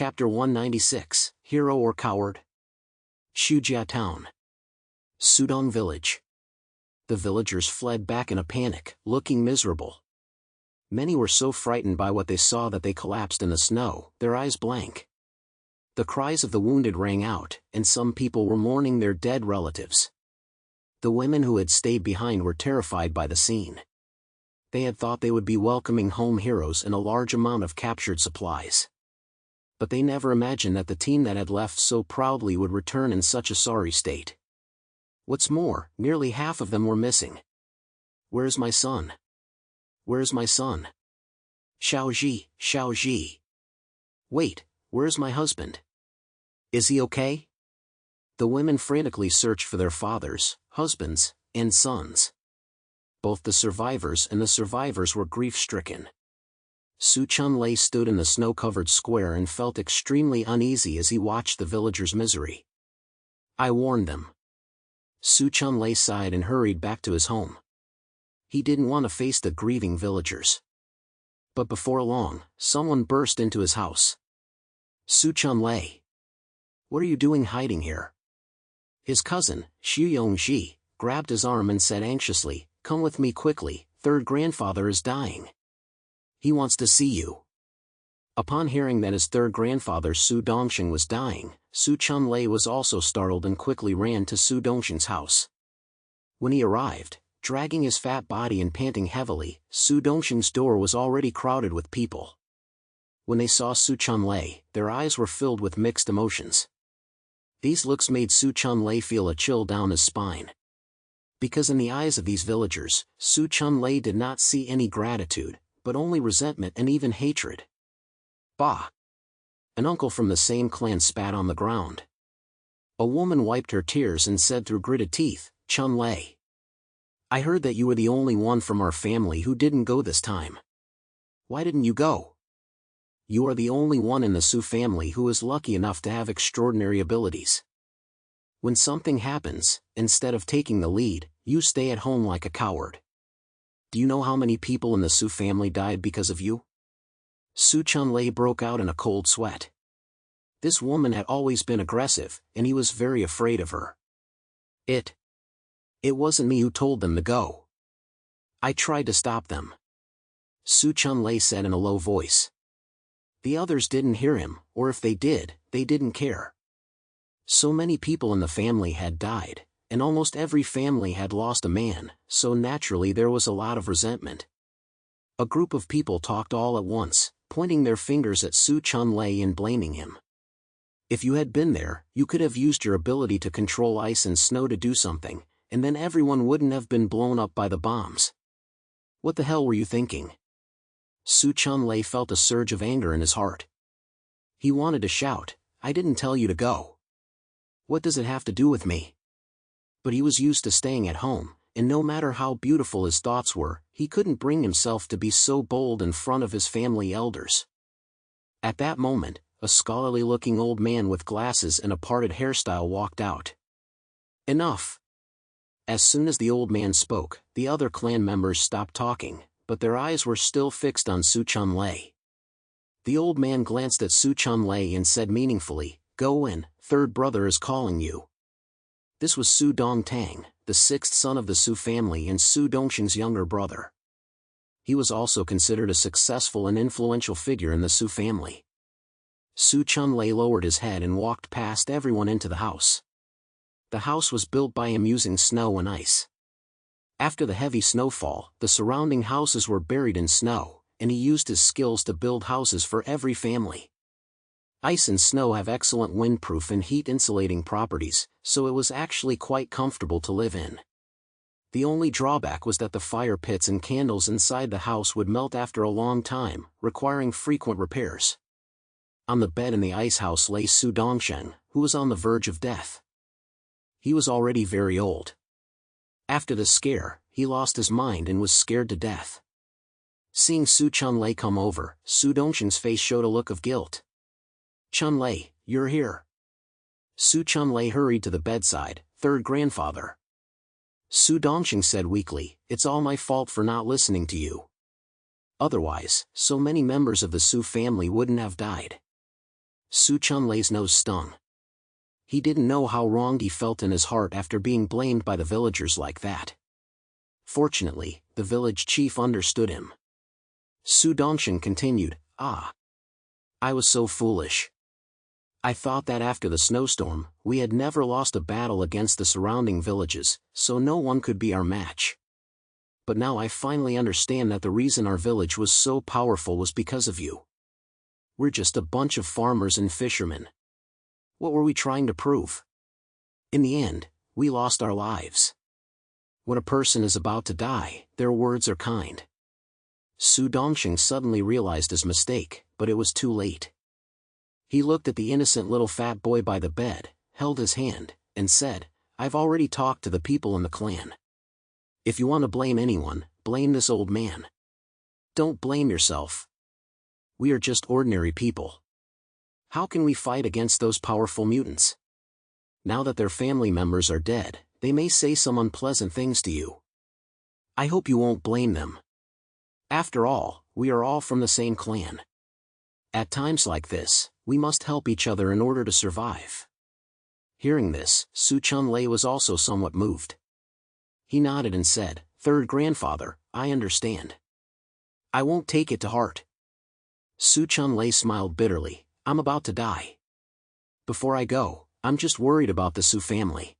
Chapter 196, Hero or Coward? Shujia Town. Sudong Village. The villagers fled back in a panic, looking miserable. Many were so frightened by what they saw that they collapsed in the snow, their eyes blank. The cries of the wounded rang out, and some people were mourning their dead relatives. The women who had stayed behind were terrified by the scene. They had thought they would be welcoming home heroes and a large amount of captured supplies. But they never imagined that the team that had left so proudly would return in such a sorry state. What's more, nearly half of them were missing. "Where's my son? Where's my son? Xiaoji, Xiaoji. Wait, where's my husband? Is he okay?" The women frantically searched for their fathers, husbands, and sons. Both the survivors and the survivors were grief-stricken. Chunlay stood in the snow-covered square and felt extremely uneasy as he watched the villagers' misery. "I warned them." Chunlay sighed and hurried back to his home. He didn't want to face the grieving villagers. But before long, someone burst into his house. "Chunlay, what are you doing hiding here?" His cousin, Xu grabbed his arm and said anxiously, "Come with me quickly, third grandfather is dying. He wants to see you." Upon hearing that his third grandfather Su Dongsheng was dying, Chunlay was also startled and quickly ran to Su Dongsheng's house. When he arrived, dragging his fat body and panting heavily, Su Dongsheng's door was already crowded with people. When they saw Chunlay, their eyes were filled with mixed emotions. These looks made Chunlay feel a chill down his spine. Because in the eyes of these villagers, Chunlay did not see any gratitude, but only resentment and even hatred. "Bah!" An uncle from the same clan spat on the ground. A woman wiped her tears and said through gritted teeth, "Chunlay, I heard that you were the only one from our family who didn't go this time. Why didn't you go? You are the only one in the Su family who is lucky enough to have extraordinary abilities. When something happens, instead of taking the lead, you stay at home like a coward. Do you know how many people in the Su family died because of you?" Chunlay broke out in a cold sweat. This woman had always been aggressive, and he was very afraid of her. It wasn't me who told them to go. I tried to stop them," Chunlay said in a low voice. The others didn't hear him, or if they did, they didn't care. So many people in the family had died, and almost every family had lost a man, so naturally there was a lot of resentment. A group of people talked all at once, pointing their fingers at Chunlay and blaming him. "If you had been there, you could have used your ability to control ice and snow to do something, and then everyone wouldn't have been blown up by the bombs. What the hell were you thinking?" Chunlay felt a surge of anger in his heart. He wanted to shout, "I didn't tell you to go. What does it have to do with me?" But he was used to staying at home, and no matter how beautiful his thoughts were, he couldn't bring himself to be so bold in front of his family elders. At that moment, a scholarly-looking old man with glasses and a parted hairstyle walked out. "Enough!" As soon as the old man spoke, the other clan members stopped talking, but their eyes were still fixed on Chunlay. The old man glanced at Chunlay and said meaningfully, "Go in, third brother is calling you." This was Su Dongtang, the sixth son of the Su family and Su Dongsheng's younger brother. He was also considered a successful and influential figure in the Su family. Chunlay lowered his head and walked past everyone into the house. The house was built by him using snow and ice. After the heavy snowfall, the surrounding houses were buried in snow, and he used his skills to build houses for every family. Ice and snow have excellent windproof and heat-insulating properties, so it was actually quite comfortable to live in. The only drawback was that the fire pits and candles inside the house would melt after a long time, requiring frequent repairs. On the bed in the ice house lay Su Dongsheng, who was on the verge of death. He was already very old. After the scare, he lost his mind and was scared to death. Seeing Chunlay come over, Su Dongsheng's face showed a look of guilt. "Chunlay, you're here." Chunlay hurried to the bedside. "Third grandfather." Su Dongsheng said weakly, "It's all my fault for not listening to you. Otherwise, so many members of the Su family wouldn't have died." Chunlay's nose stung. He didn't know how wronged he felt in his heart after being blamed by the villagers like that. Fortunately, the village chief understood him. Su Dongshin continued, I was so foolish. I thought that after the snowstorm, we had never lost a battle against the surrounding villages, so no one could be our match. But now I finally understand that the reason our village was so powerful was because of you. We're just a bunch of farmers and fishermen. What were we trying to prove? In the end, we lost our lives. When a person is about to die, their words are kind. Su Dongshin suddenly realized his mistake, but it was too late. He looked at the innocent little fat boy by the bed, held his hand, and said, I've already talked to the people in the clan. If you want to blame anyone, blame this old man. Don't blame yourself. We are just ordinary people. How can we fight against those powerful mutants? Now that their family members are dead, they may say some unpleasant things to you. I hope you won't blame them. After all, we are all from the same clan. At times like this, we must help each other in order to survive. Hearing this, Chunlay was also somewhat moved. He nodded and said, Third grandfather, I understand. I won't take it to heart. Chunlay smiled bitterly, I'm about to die. Before I go, I'm just worried about the Su family.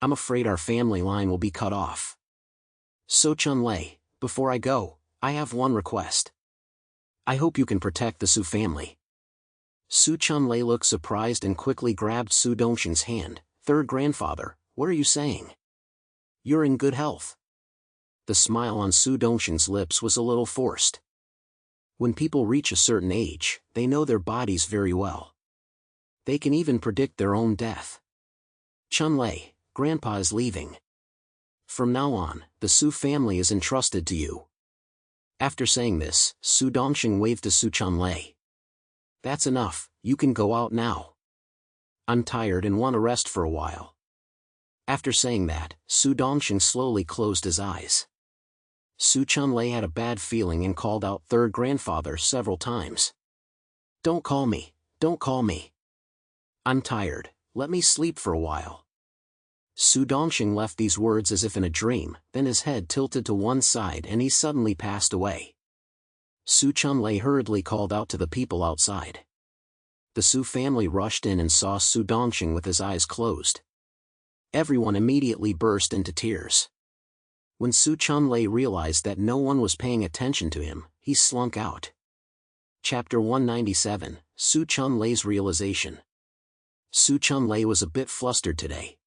I'm afraid our family line will be cut off. So Chunlay, before I go, I have one request. I hope you can protect the Su family. Chunlay looked surprised and quickly grabbed Su Dongshin's hand. Third grandfather, what are you saying? You're in good health. The smile on Su Dongshin's lips was a little forced. When people reach a certain age, they know their bodies very well. They can even predict their own death. Chunlay, Grandpa is leaving. From now on, the Su family is entrusted to you. After saying this, Su Dongshin waved to Chunlay. That's enough, you can go out now. I'm tired and want to rest for a while. After saying that, Su Dongshin slowly closed his eyes. Chunlay had a bad feeling and called out third grandfather several times. Don't call me, don't call me. I'm tired, let me sleep for a while. Su Dongshin left these words as if in a dream, then his head tilted to one side and he suddenly passed away. Chunlay hurriedly called out to the people outside. The Su family rushed in and saw Su Dongshin with his eyes closed. Everyone immediately burst into tears. When Chunlay realized that no one was paying attention to him, he slunk out. Chapter 197, Chunlay's realization. Chunlay was a bit flustered today.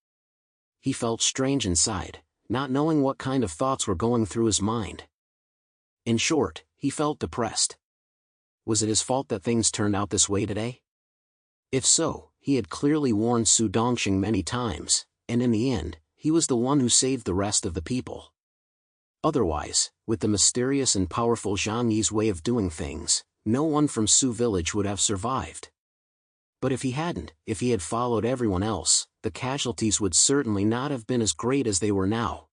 He felt strange inside, not knowing what kind of thoughts were going through his mind. In short, he felt depressed. Was it his fault that things turned out this way today? If so, he had clearly warned Su Dongshin many times, and in the end, he was the one who saved the rest of the people. Otherwise, with the mysterious and powerful Zhang Yi's way of doing things, no one from Su village would have survived. But if he had followed everyone else, the casualties would certainly not have been as great as they were now.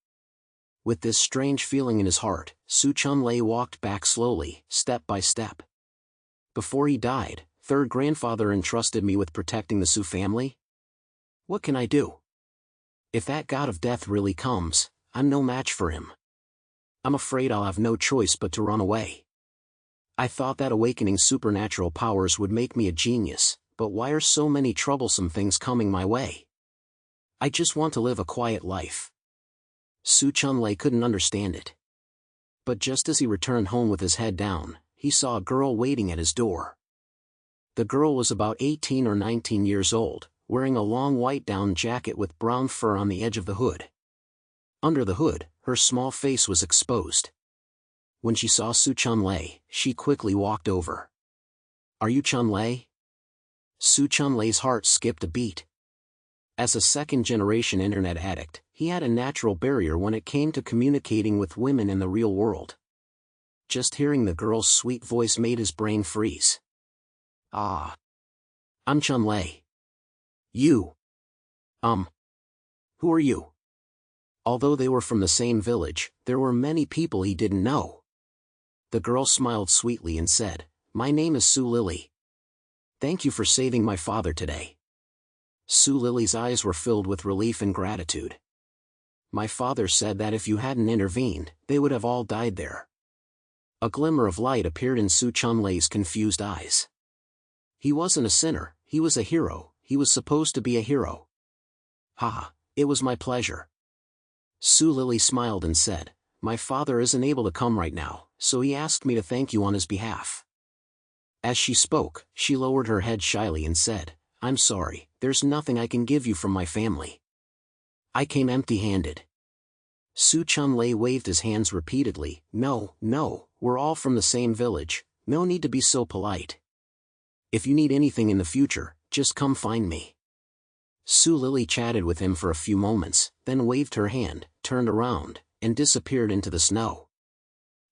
With this strange feeling in his heart, Chunlay walked back slowly, step by step. Before he died, third grandfather entrusted me with protecting the Su family? What can I do? If that god of death really comes, I'm no match for him. I'm afraid I'll have no choice but to run away. I thought that awakening supernatural powers would make me a genius, but why are so many troublesome things coming my way? I just want to live a quiet life. Chunlay couldn't understand it. But just as he returned home with his head down, he saw a girl waiting at his door. The girl was about 18 or 19 years old, wearing a long white down jacket with brown fur on the edge of the hood. Under the hood, her small face was exposed. When she saw Chunlay, she quickly walked over. Are you Chunlay? Chunlay's heart skipped a beat. As a second-generation internet addict, he had a natural barrier when it came to communicating with women in the real world. Just hearing the girl's sweet voice made his brain freeze. Ah. I'm Chunlay. You. Who are you? Although they were from the same village, there were many people he didn't know. The girl smiled sweetly and said, My name is Su Lily. Thank you for saving my father today. Su Lily's eyes were filled with relief and gratitude. My father said that if you hadn't intervened, they would have all died there. A glimmer of light appeared in Su Chunlay's confused eyes. He wasn't a sinner, he was a hero, he was supposed to be a hero. Ha, it was my pleasure. Su Lily smiled and said, my father isn't able to come right now, so he asked me to thank you on his behalf. As she spoke, she lowered her head shyly and said, I'm sorry, there's nothing I can give you from my family. I came empty-handed. Su Chunlay waved his hands repeatedly. No, we're all from the same village, no need to be so polite. If you need anything in the future, just come find me. Su Lily chatted with him for a few moments, then waved her hand, turned around, and disappeared into the snow.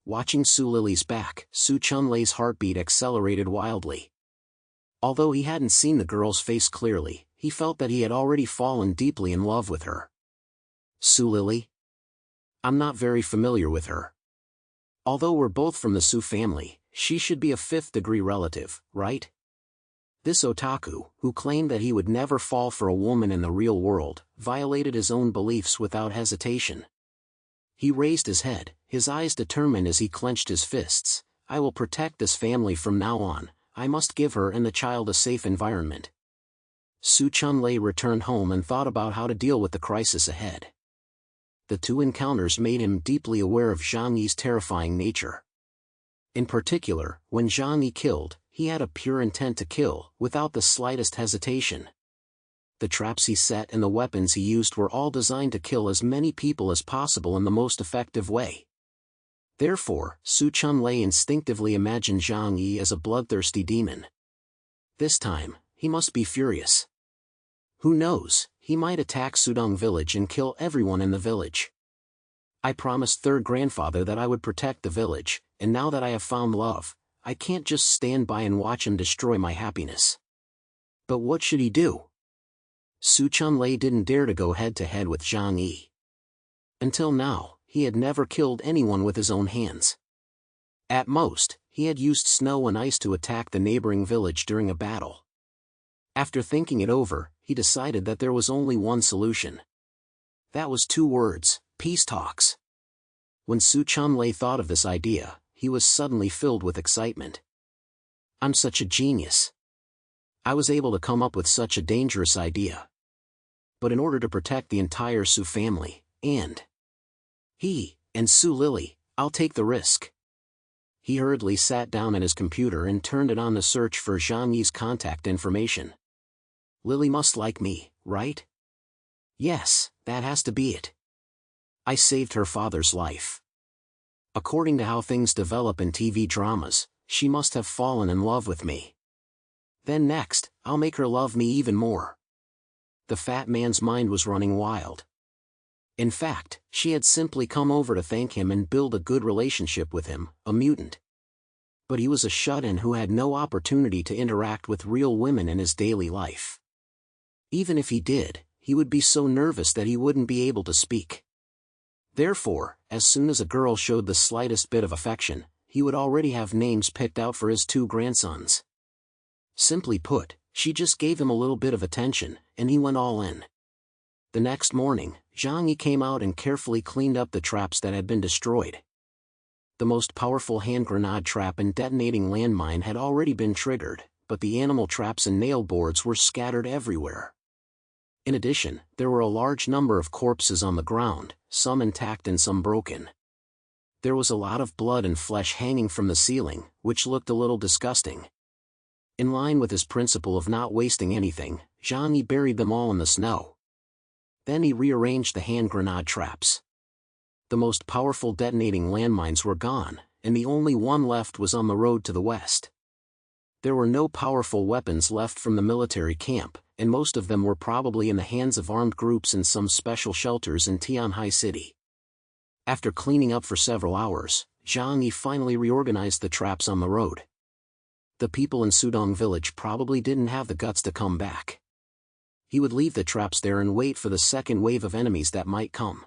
Watching Su Lily's back, Su Chunlay's heartbeat accelerated wildly. Although he hadn't seen the girl's face clearly, he felt that he had already fallen deeply in love with her. Su Lily? I'm not very familiar with her. Although we're both from the Su family, she should be a fifth-degree relative, right? This otaku, who claimed that he would never fall for a woman in the real world, violated his own beliefs without hesitation. He raised his head, his eyes determined as he clenched his fists. I will protect this family from now on, I must give her and the child a safe environment. Su Chunlay returned home and thought about how to deal with the crisis ahead. The two encounters made him deeply aware of Zhang Yi's terrifying nature. In particular, when Zhang Yi killed, he had a pure intent to kill, without the slightest hesitation. The traps he set and the weapons he used were all designed to kill as many people as possible in the most effective way. Therefore, Su Chunlay instinctively imagined Zhang Yi as a bloodthirsty demon. This time, he must be furious. Who knows, he might attack Sudong village and kill everyone in the village. I promised third grandfather that I would protect the village, and now that I have found love, I can't just stand by and watch him destroy my happiness. But what should he do? Su Chunlay didn't dare to go head-to-head with Zhang Yi. Until now, he had never killed anyone with his own hands. At most, he had used snow and ice to attack the neighboring village during a battle. After thinking it over, he decided that there was only one solution. That was 2 words, peace talks. When Su Chunlay thought of this idea, he was suddenly filled with excitement. I'm such a genius. I was able to come up with such a dangerous idea. But in order to protect the entire Su family, and Su Lily, I'll take the risk. He hurriedly sat down at his computer and turned it on to search for Zhang Yi's contact information. Lily must like me, right? Yes, that has to be it. I saved her father's life. According to how things develop in TV dramas, she must have fallen in love with me. Then next, I'll make her love me even more. The fat man's mind was running wild. In fact, she had simply come over to thank him and build a good relationship with him, a mutant. But he was a shut-in who had no opportunity to interact with real women in his daily life. Even if he did, he would be so nervous that he wouldn't be able to speak. Therefore, as soon as a girl showed the slightest bit of affection, he would already have names picked out for his 2 grandsons. Simply put, she just gave him a little bit of attention, and he went all in. The next morning, Zhang Yi came out and carefully cleaned up the traps that had been destroyed. The most powerful hand grenade trap and detonating landmine had already been triggered, but the animal traps and nail boards were scattered everywhere. In addition, there were a large number of corpses on the ground, some intact and some broken. There was a lot of blood and flesh hanging from the ceiling, which looked a little disgusting. In line with his principle of not wasting anything, Zhang Yi buried them all in the snow. Then he rearranged the hand grenade traps. The most powerful detonating landmines were gone, and the only one left was on the road to the west. There were no powerful weapons left from the military camp, and most of them were probably in the hands of armed groups in some special shelters in Tianhai City. After cleaning up for several hours, Zhang Yi finally reorganized the traps on the road. The people in Sudong village probably didn't have the guts to come back. He would leave the traps there and wait for the second wave of enemies that might come.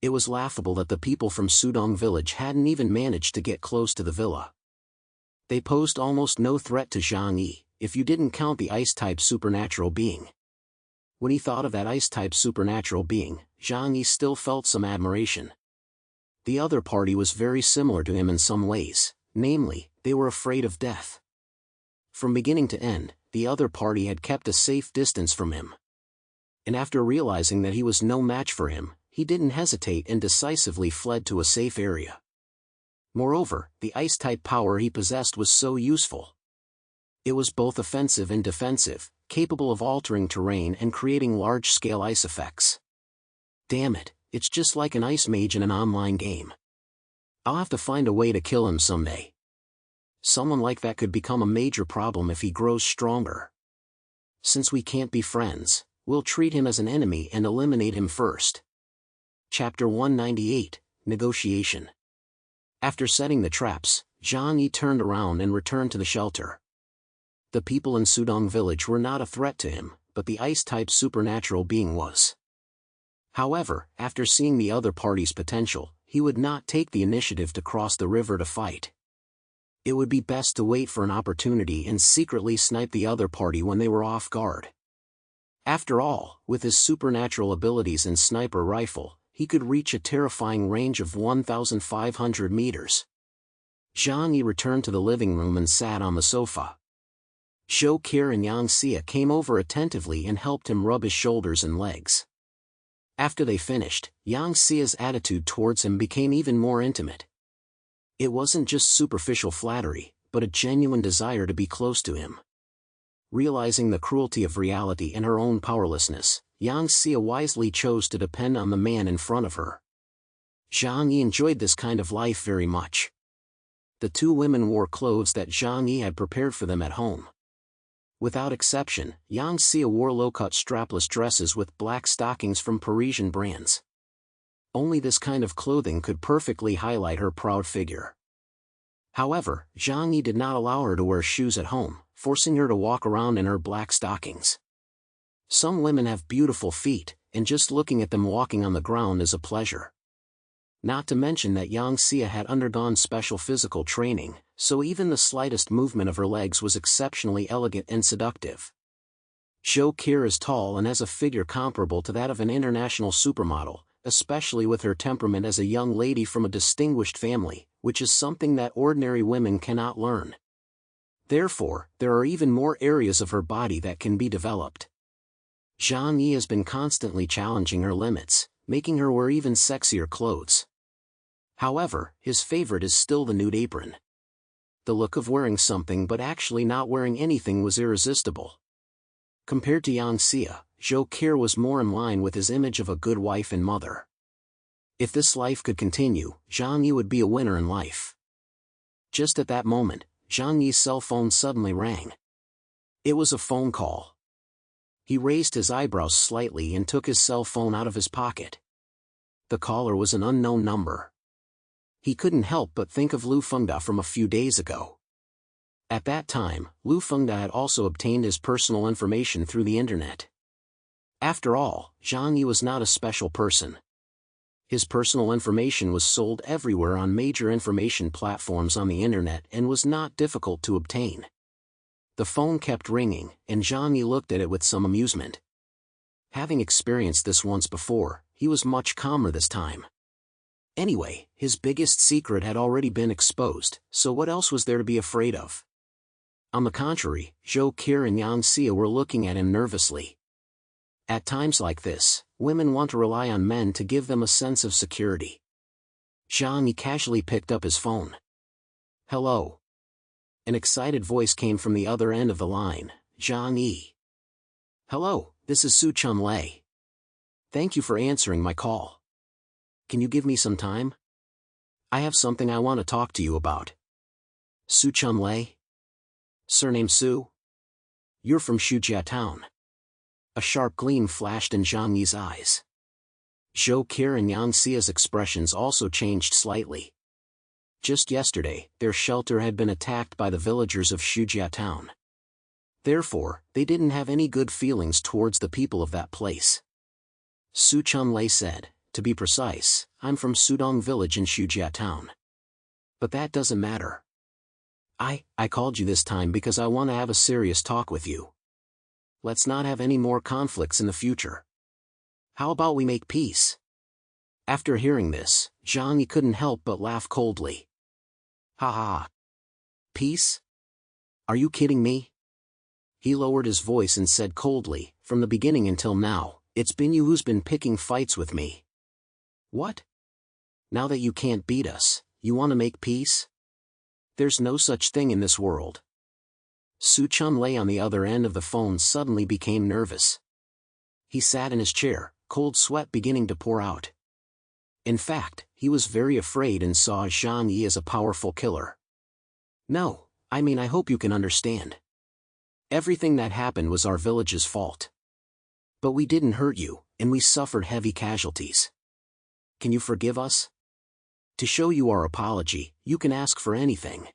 It was laughable that the people from Sudong village hadn't even managed to get close to the villa. They posed almost no threat to Zhang Yi, if you didn't count the ice-type supernatural being. When he thought of that ice-type supernatural being, Zhang Yi still felt some admiration. The other party was very similar to him in some ways, namely, they were afraid of death. From beginning to end, the other party had kept a safe distance from him. And after realizing that he was no match for him, he didn't hesitate and decisively fled to a safe area. Moreover, the ice-type power he possessed was so useful. It was both offensive and defensive, capable of altering terrain and creating large-scale ice effects. Damn it, it's just like an ice mage in an online game. I'll have to find a way to kill him someday. Someone like that could become a major problem if he grows stronger. Since we can't be friends, we'll treat him as an enemy and eliminate him first. Chapter 198, Negotiation. After setting the traps, Zhang Yi turned around and returned to the shelter. The people in Sudong village were not a threat to him, but the ice-type supernatural being was. However, after seeing the other party's potential, he would not take the initiative to cross the river to fight. It would be best to wait for an opportunity and secretly snipe the other party when they were off guard. After all, with his supernatural abilities and sniper rifle, he could reach a terrifying range of 1,500 meters. Zhang Yi returned to the living room and sat on the sofa. Zhou Qi and Yang Xia came over attentively and helped him rub his shoulders and legs. After they finished, Yang Xia's attitude towards him became even more intimate. It wasn't just superficial flattery, but a genuine desire to be close to him. Realizing the cruelty of reality and her own powerlessness, Yang Xia wisely chose to depend on the man in front of her. Zhang Yi enjoyed this kind of life very much. The two women wore clothes that Zhang Yi had prepared for them at home. Without exception, Yang Xia wore low-cut strapless dresses with black stockings from Parisian brands. Only this kind of clothing could perfectly highlight her proud figure. However, Zhang Yi did not allow her to wear shoes at home, forcing her to walk around in her black stockings. Some women have beautiful feet, and just looking at them walking on the ground is a pleasure. Not to mention that Yang Xia had undergone special physical training, so even the slightest movement of her legs was exceptionally elegant and seductive. Zhou Qi is tall and has a figure comparable to that of an international supermodel, especially with her temperament as a young lady from a distinguished family, which is something that ordinary women cannot learn. Therefore, there are even more areas of her body that can be developed. Zhang Yi has been constantly challenging her limits, making her wear even sexier clothes. However, his favorite is still the nude apron. The look of wearing something but actually not wearing anything was irresistible. Compared to Yang Xia, Zhou Qi was more in line with his image of a good wife and mother. If this life could continue, Zhang Yi would be a winner in life. Just at that moment, Zhang Yi's cell phone suddenly rang. It was a phone call. He raised his eyebrows slightly and took his cell phone out of his pocket. The caller was an unknown number. He couldn't help but think of Lu Fengda from a few days ago. At that time, Lu Fengda had also obtained his personal information through the internet. After all, Zhang Yi was not a special person. His personal information was sold everywhere on major information platforms on the internet and was not difficult to obtain. The phone kept ringing, and Zhang Yi looked at it with some amusement. Having experienced this once before, he was much calmer this time. Anyway, his biggest secret had already been exposed, so what else was there to be afraid of? On the contrary, Zhou Qi and Yang Xia were looking at him nervously. At times like this, women want to rely on men to give them a sense of security. Zhang Yi casually picked up his phone. Hello. An excited voice came from the other end of the line. Zhang Yi. Hello, this is Chunlay. Thank you for answering my call. Can you give me some time? I have something I want to talk to you about. Chunlay? Surname Su? You're from Shujia town. A sharp gleam flashed in Zhang Yi's eyes. Zhou Qi and Yang Xia's expressions also changed slightly. Just yesterday, their shelter had been attacked by the villagers of Shujia town. Therefore, they didn't have any good feelings towards the people of that place. Su Chunlay said, to be precise, I'm from Sudong village in Shujia town. But that doesn't matter. I called you this time because I want to have a serious talk with you. Let's not have any more conflicts in the future. How about we make peace? After hearing this, Johnny couldn't help but laugh coldly. Ha ha. Peace? Are you kidding me? He lowered his voice and said coldly, from the beginning until now, it's been you who's been picking fights with me. What? Now that you can't beat us, you want to make peace? There's no such thing in this world. Chunlay on the other end of the phone suddenly became nervous. He sat in his chair, cold sweat beginning to pour out. In fact, he was very afraid and saw Zhang Yi as a powerful killer. No, I hope you can understand. Everything that happened was our village's fault. But we didn't hurt you, and we suffered heavy casualties. Can you forgive us? To show you our apology, you can ask for anything.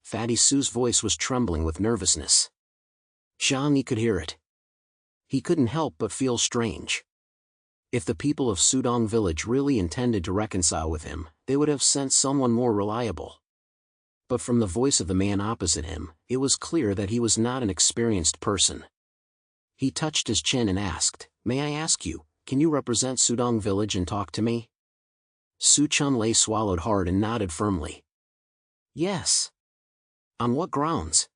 Fatty Sue's voice was trembling with nervousness. Zhang Yi could hear it. He couldn't help but feel strange. If the people of Sudong village really intended to reconcile with him, they would have sent someone more reliable. But from the voice of the man opposite him, it was clear that he was not an experienced person. He touched his chin and asked, "May I ask you, can you represent Sudong village and talk to me?" Chunlay swallowed hard and nodded firmly. Yes. On what grounds?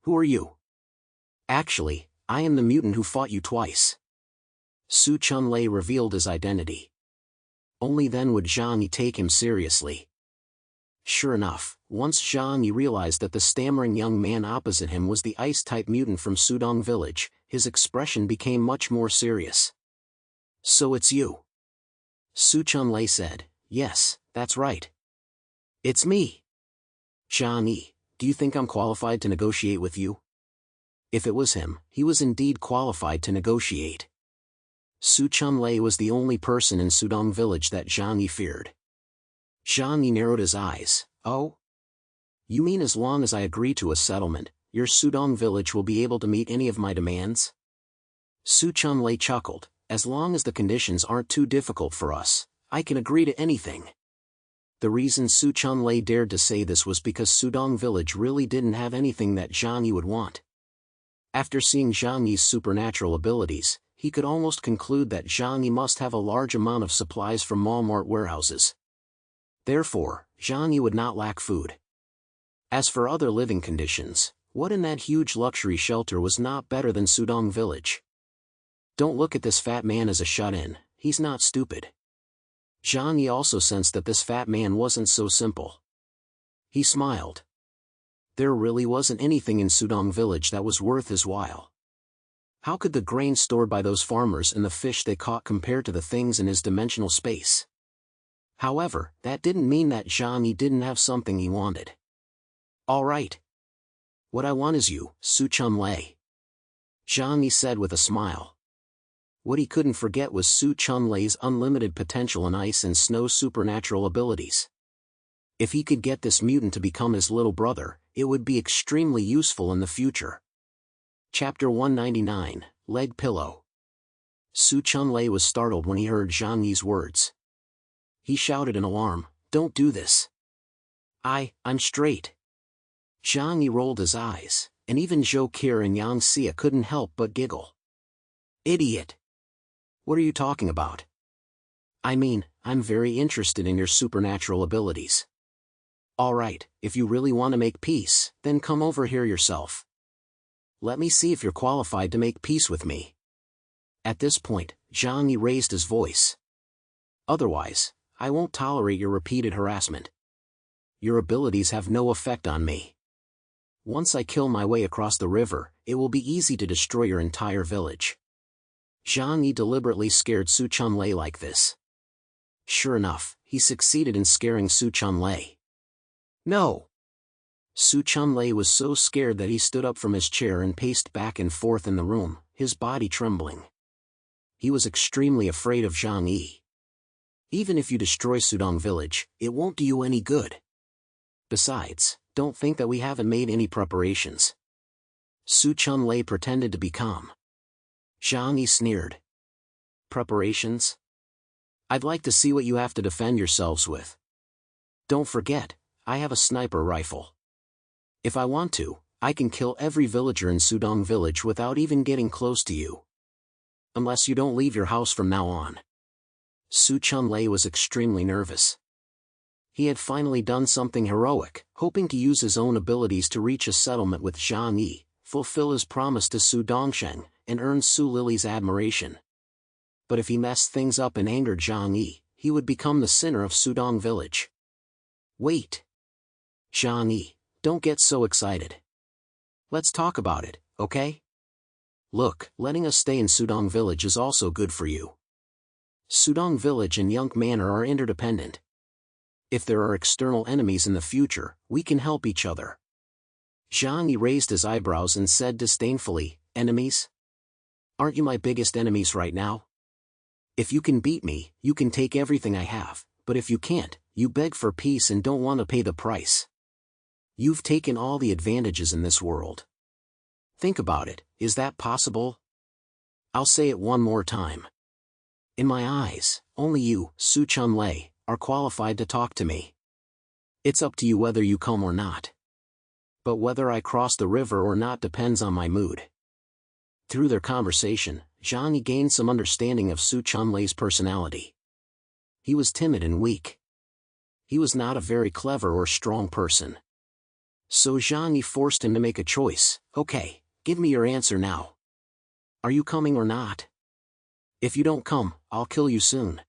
Who are you? Actually, I am the mutant who fought you twice. Chunlay revealed his identity. Only then would Zhang Yi take him seriously. Sure enough, once Zhang Yi realized that the stammering young man opposite him was the ice-type mutant from Sudong village, his expression became much more serious. So it's you? Chunlay said, "Yes, that's right. It's me." Zhang Yi, do you think I'm qualified to negotiate with you? If it was him, he was indeed qualified to negotiate. Chunlay was the only person in Sudong village that Zhang Yi feared. Zhang Yi narrowed his eyes. Oh? You mean as long as I agree to a settlement, your Sudong village will be able to meet any of my demands? Chunlay chuckled. As long as the conditions aren't too difficult for us, I can agree to anything. The reason Chunlay dared to say this was because Sudong village really didn't have anything that Zhang Yi would want. After seeing Zhang Yi's supernatural abilities, he could almost conclude that Zhang Yi must have a large amount of supplies from Walmart warehouses. Therefore, Zhang Yi would not lack food. As for other living conditions, what in that huge luxury shelter was not better than Sudong village? Don't look at this fat man as a shut-in, he's not stupid. Zhang Yi also sensed that this fat man wasn't so simple. He smiled. There really wasn't anything in Sudong village that was worth his while. How could the grain stored by those farmers and the fish they caught compare to the things in his dimensional space? However, that didn't mean that Zhang Yi didn't have something he wanted. All right. What I want is you, Chunlay. Zhang Yi said with a smile. What he couldn't forget was Chunlay's unlimited potential in ice and snow supernatural abilities. If he could get this mutant to become his little brother, it would be extremely useful in the future. Chapter 199, Leg Pillow. Chunlay was startled when he heard Zhang Yi's words. He shouted in alarm, "Don't do this. I'm straight." Zhang Yi rolled his eyes, and even Zhou Qir and Yang Xia couldn't help but giggle. Idiot! What are you talking about? I'm very interested in your supernatural abilities. All right, if you really want to make peace, then come over here yourself. Let me see if you're qualified to make peace with me. At this point, Zhang Yi raised his voice. Otherwise, I won't tolerate your repeated harassment. Your abilities have no effect on me. Once I kill my way across the river, it will be easy to destroy your entire village. Zhang Yi deliberately scared Chunlay like this. Sure enough, he succeeded in scaring Chunlay. No! Chunlay was so scared that he stood up from his chair and paced back and forth in the room, his body trembling. He was extremely afraid of Zhang Yi. Even if you destroy Sudong village, it won't do you any good. Besides, don't think that we haven't made any preparations. Chunlay pretended to be calm. Zhang Yi sneered. Preparations? I'd like to see what you have to defend yourselves with. Don't forget, I have a sniper rifle. If I want to, I can kill every villager in Sudong village without even getting close to you. Unless you don't leave your house from now on. Chunlay was extremely nervous. He had finally done something heroic, hoping to use his own abilities to reach a settlement with Zhang Yi, fulfill his promise to Su Dongsheng, and earn Su Lily's admiration. But if he messed things up and angered Zhang Yi, he would become the sinner of Sudong village. Wait. Zhang Yi, don't get so excited. Let's talk about it, okay? Look, letting us stay in Sudong village is also good for you. Sudong village and Yunk Manor are interdependent. If there are external enemies in the future, we can help each other. Zhang Yi raised his eyebrows and said disdainfully, enemies? Aren't you my biggest enemies right now? If you can beat me, you can take everything I have, but if you can't, you beg for peace and don't want to pay the price. You've taken all the advantages in this world. Think about it, is that possible? I'll say it one more time. In my eyes, only you, Su Chunlay, are qualified to talk to me. It's up to you whether you come or not. But whether I cross the river or not depends on my mood. Through their conversation, Zhang Yi gained some understanding of Su Chunlay's personality. He was timid and weak. He was not a very clever or strong person. So Zhang Yi forced him to make a choice. Okay, give me your answer now. Are you coming or not? If you don't come, I'll kill you soon.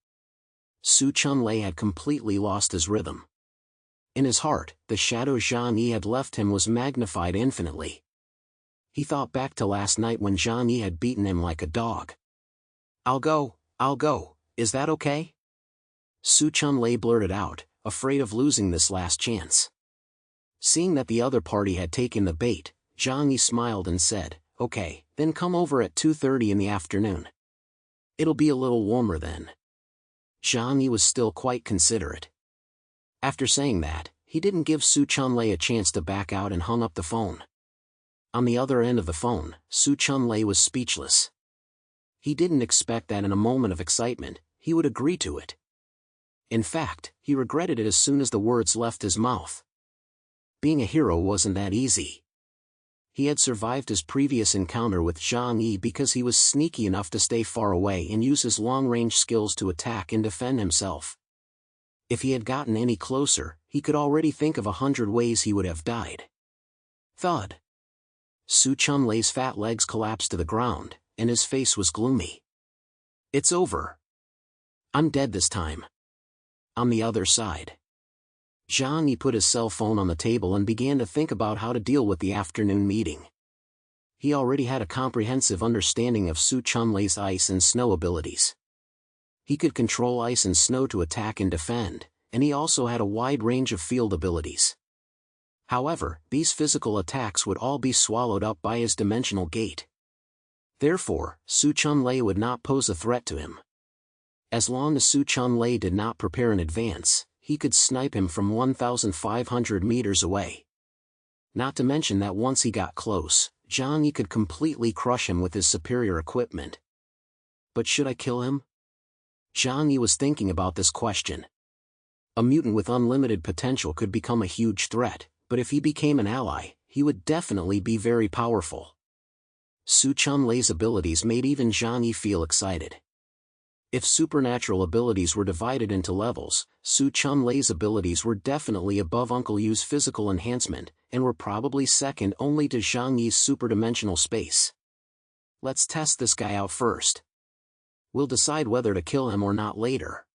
Su Chunlay had completely lost his rhythm. In his heart, the shadow Zhang Yi had left him was magnified infinitely. He thought back to last night when Zhang Yi had beaten him like a dog. I'll go, is that okay? Su Chunlay blurted out, afraid of losing this last chance. Seeing that the other party had taken the bait, Zhang Yi smiled and said, okay, then come over at 2:30 in the afternoon. It'll be a little warmer then. Zhang Yi was still quite considerate. After saying that, he didn't give Su Chunlay a chance to back out and hung up the phone. On the other end of the phone, Su Chunlay was speechless. He didn't expect that in a moment of excitement, he would agree to it. In fact, he regretted it as soon as the words left his mouth. Being a hero wasn't that easy. He had survived his previous encounter with Zhang Yi because he was sneaky enough to stay far away and use his long-range skills to attack and defend himself. If he had gotten any closer, he could already think of 100 ways he would have died. Thud. Su Chunlay's fat legs collapsed to the ground, and his face was gloomy. It's over. I'm dead this time. On the other side. Zhang Yi put his cell phone on the table and began to think about how to deal with the afternoon meeting. He already had a comprehensive understanding of Su Chunlay's ice and snow abilities. He could control ice and snow to attack and defend, and he also had a wide range of field abilities. However, these physical attacks would all be swallowed up by his dimensional gate. Therefore, Su Chunlay would not pose a threat to him. As long as Su Chunlay did not prepare in advance, he could snipe him from 1,500 meters away. Not to mention that once he got close, Zhang Yi could completely crush him with his superior equipment. But should I kill him? Zhang Yi was thinking about this question. A mutant with unlimited potential could become a huge threat, but if he became an ally, he would definitely be very powerful. Su Chunlay's abilities made even Zhang Yi feel excited. If supernatural abilities were divided into levels, Su Chunlay's abilities were definitely above Uncle Yu's physical enhancement, and were probably second only to Zhang Yi's superdimensional space. Let's test this guy out first. We'll decide whether to kill him or not later.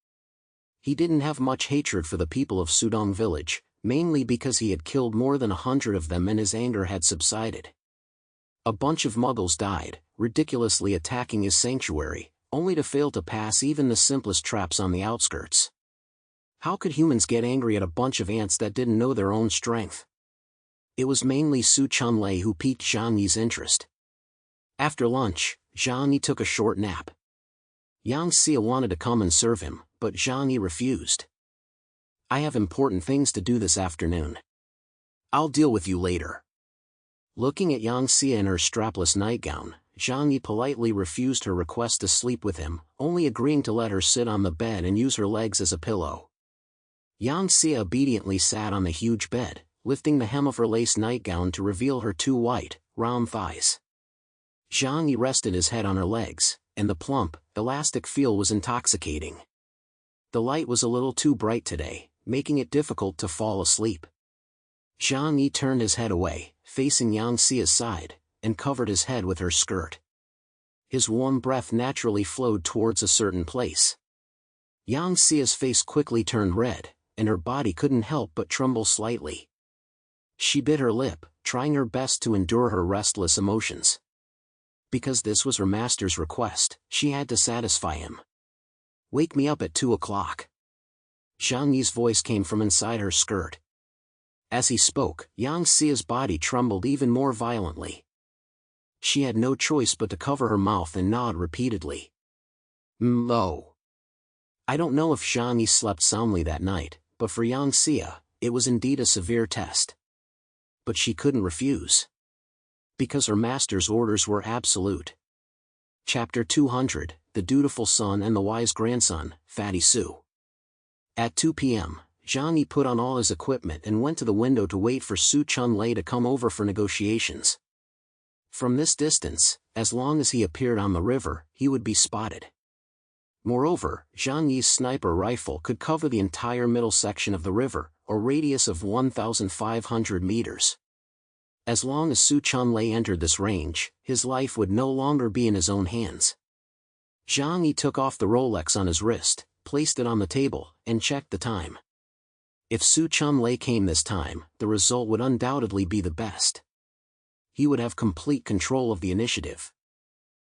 He didn't have much hatred for the people of Sudong village, mainly because he had killed more than 100 of them and his anger had subsided. A bunch of muggles died, ridiculously attacking his sanctuary, only to fail to pass even the simplest traps on the outskirts. How could humans get angry at a bunch of ants that didn't know their own strength? It was mainly Su Chunlay who piqued Zhang Yi's interest. After lunch, Zhang Yi took a short nap. Yang Xia wanted to come and serve him, but Zhang Yi refused. I have important things to do this afternoon. I'll deal with you later. Looking at Yang Xia in her strapless nightgown, Zhang Yi politely refused her request to sleep with him, only agreeing to let her sit on the bed and use her legs as a pillow. Yang Xia obediently sat on the huge bed, lifting the hem of her lace nightgown to reveal her two white, round thighs. Zhang Yi rested his head on her legs, and the plump, elastic feel was intoxicating. The light was a little too bright today, making it difficult to fall asleep. Zhang Yi turned his head away, facing Yang Xia's side, and covered his head with her skirt. His warm breath naturally flowed towards a certain place. Yang Xia's face quickly turned red, and her body couldn't help but tremble slightly. She bit her lip, trying her best to endure her restless emotions. Because this was her master's request, she had to satisfy him. "Wake me up at 2 o'clock." Zhang Yi's voice came from inside her skirt. As he spoke, Yang Xia's body trembled even more violently. She had no choice but to cover her mouth and nod repeatedly. "No." I don't know if Zhang Yi slept soundly that night, but for Yang Xia, it was indeed a severe test. But she couldn't refuse. Because her master's orders were absolute. Chapter 200, The Dutiful Son and the Wise Grandson, Fatty Sue. At 2 p.m., Zhang Yi put on all his equipment and went to the window to wait for Su Chunlay to come over for negotiations. From this distance, as long as he appeared on the river, he would be spotted. Moreover, Zhang Yi's sniper rifle could cover the entire middle section of the river, or radius of 1,500 meters. As long as Su Chunlay entered this range, his life would no longer be in his own hands. Zhang Yi took off the Rolex on his wrist, placed it on the table, and checked the time. If Su Chunlay came this time, the result would undoubtedly be the best. He would have complete control of the initiative.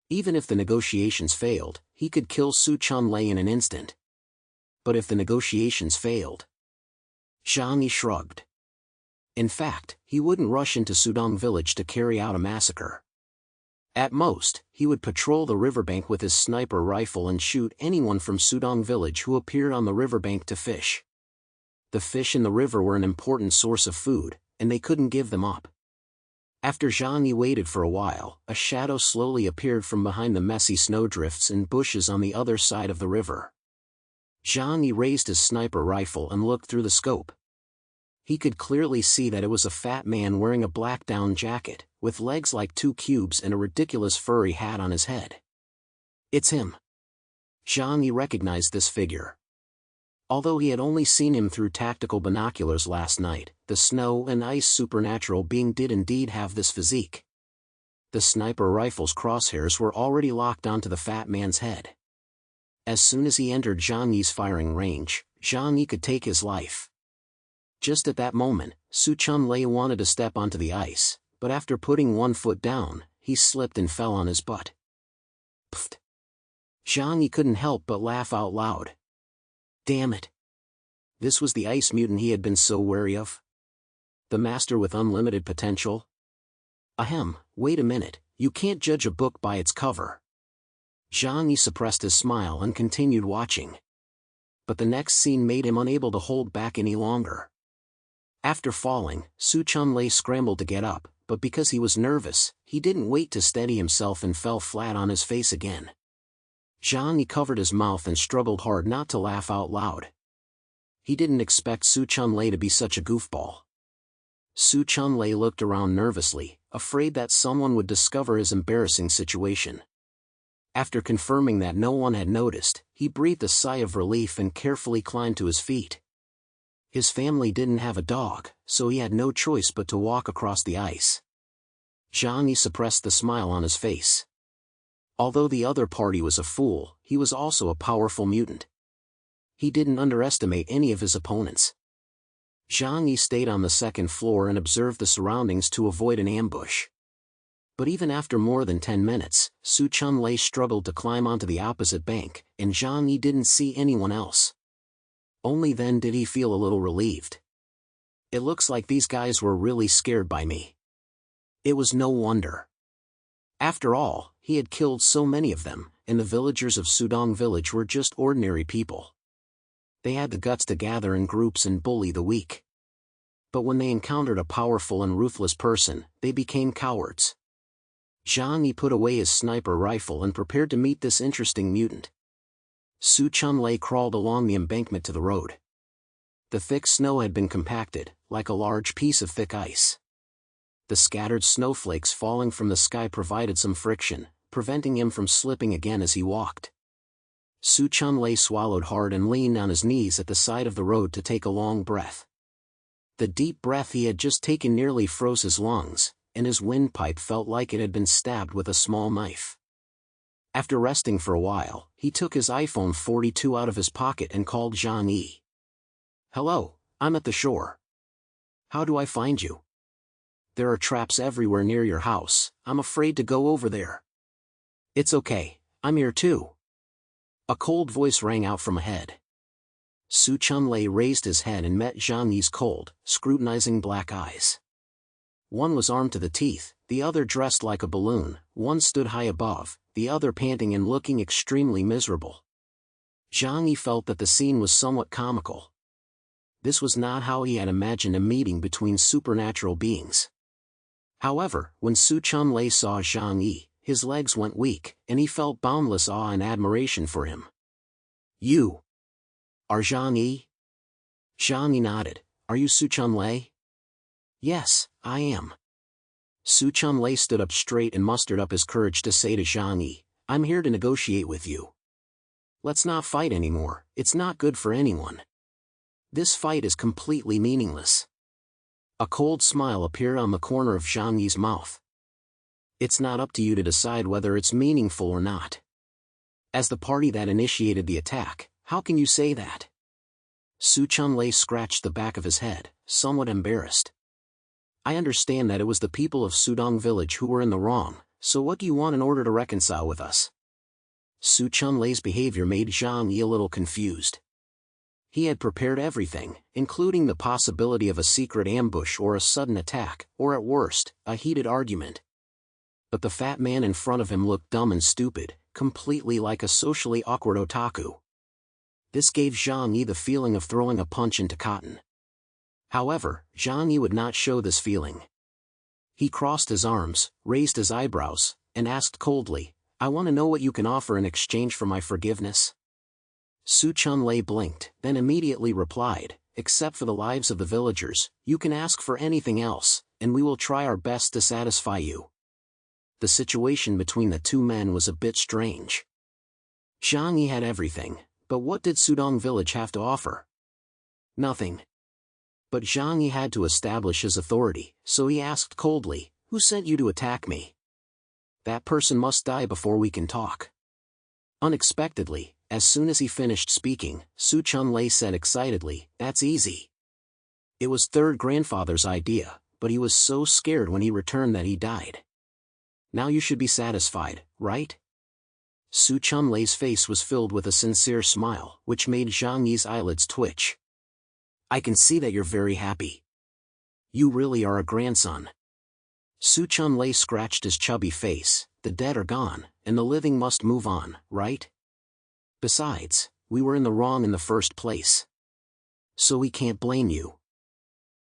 Even if the negotiations failed, he could kill Su Chunlay in an instant. But if the negotiations failed, Zhang Yi shrugged. In fact, he wouldn't rush into Sudong village to carry out a massacre. At most, he would patrol the riverbank with his sniper rifle and shoot anyone from Sudong village who appeared on the riverbank to fish. The fish in the river were an important source of food, and they couldn't give them up. After Zhang Yi waited for a while, a shadow slowly appeared from behind the messy snowdrifts and bushes on the other side of the river. Zhang Yi raised his sniper rifle and looked through the scope. He could clearly see that it was a fat man wearing a black down jacket, with legs like two cubes and a ridiculous furry hat on his head. It's him. Zhang Yi recognized this figure. Although he had only seen him through tactical binoculars last night, the snow and ice supernatural being did indeed have this physique. The sniper rifle's crosshairs were already locked onto the fat man's head. As soon as he entered Zhang Yi's firing range, Zhang Yi could take his life. Just at that moment, Su Chunlay wanted to step onto the ice, but after putting one foot down, he slipped and fell on his butt. Pfft! Zhang Yi couldn't help but laugh out loud. Damn it! This was the ice mutant he had been so wary of. The master with unlimited potential? Ahem, wait a minute, you can't judge a book by its cover. Zhang Yi suppressed his smile and continued watching. But the next scene made him unable to hold back any longer. After falling, Su Chunlay scrambled to get up, but because he was nervous, he didn't wait to steady himself and fell flat on his face again. Zhang Yi covered his mouth and struggled hard not to laugh out loud. He didn't expect Su Chunlay to be such a goofball. Su Chunlay looked around nervously, afraid that someone would discover his embarrassing situation. After confirming that no one had noticed, he breathed a sigh of relief and carefully climbed to his feet. His family didn't have a dog, so he had no choice but to walk across the ice. Zhang Yi suppressed the smile on his face. Although the other party was a fool, he was also a powerful mutant. He didn't underestimate any of his opponents. Zhang Yi stayed on the second floor and observed the surroundings to avoid an ambush. But even after more than 10 minutes, Su Chunlay struggled to climb onto the opposite bank, and Zhang Yi didn't see anyone else. Only then did he feel a little relieved. It looks like these guys were really scared by me. It was no wonder. After all, he had killed so many of them, and the villagers of Sudong village were just ordinary people. They had the guts to gather in groups and bully the weak. But when they encountered a powerful and ruthless person, they became cowards. Zhang Yi put away his sniper rifle and prepared to meet this interesting mutant. Su Chunlay crawled along the embankment to the road. The thick snow had been compacted, like a large piece of thick ice. The scattered snowflakes falling from the sky provided some friction, preventing him from slipping again as he walked. Chunlay swallowed hard and leaned on his knees at the side of the road to take a long breath. The deep breath he had just taken nearly froze his lungs, and his windpipe felt like it had been stabbed with a small knife. After resting for a while, he took his iPhone 42 out of his pocket and called Zhang. "Hello, I'm at the shore. How do I find you? There are traps everywhere near your house. I'm afraid to go over there." "It's okay, I'm here too." A cold voice rang out from ahead. Chunlay raised his head and met Zhang's cold, scrutinizing black eyes. One was armed to the teeth, the other dressed like a balloon, one stood high above, the other panting and looking extremely miserable. Zhang felt that the scene was somewhat comical. This was not how he had imagined a meeting between supernatural beings. However, when Chunlay saw Zhang, his legs went weak, and he felt boundless awe and admiration for him. "You are Zhang?" Zhang nodded. "Are you Chunlay?" "Yes, I am." Chunlay stood up straight and mustered up his courage to say to Zhang, "I'm here to negotiate with you. Let's not fight anymore, it's not good for anyone. This fight is completely meaningless." A cold smile appeared on the corner of Zhang's mouth. "It's not up to you to decide whether it's meaningful or not. As the party that initiated the attack, how can you say that?" Chunlay scratched the back of his head, somewhat embarrassed. "I understand that it was the people of Sudong village who were in the wrong, so what do you want in order to reconcile with us?" Chunlay's behavior made Zhang a little confused. He had prepared everything, including the possibility of a secret ambush or a sudden attack, or at worst, a heated argument. But the fat man in front of him looked dumb and stupid, completely like a socially awkward otaku. This gave Zhang the feeling of throwing a punch into cotton. However, Zhang would not show this feeling. He crossed his arms, raised his eyebrows, and asked coldly, "I want to know what you can offer in exchange for my forgiveness." Chunlay blinked, then immediately replied, "Except for the lives of the villagers, you can ask for anything else, and we will try our best to satisfy you." The situation between the two men was a bit strange. Zhang had everything, but what did Sudong village have to offer? Nothing. But Zhang had to establish his authority, so he asked coldly, "Who sent you to attack me?" "That person must die before we can talk." Unexpectedly, as soon as he finished speaking, Chunlay said excitedly, "That's easy. It was third grandfather's idea, but he was so scared when he returned that he died. Now you should be satisfied, right?" Chunlay's face was filled with a sincere smile, which made Zhang's eyelids twitch. "I can see that you're very happy. You really are a grandson." Chunlay scratched his chubby face. "The dead are gone, and the living must move on, right? Besides, we were in the wrong in the first place. So we can't blame you."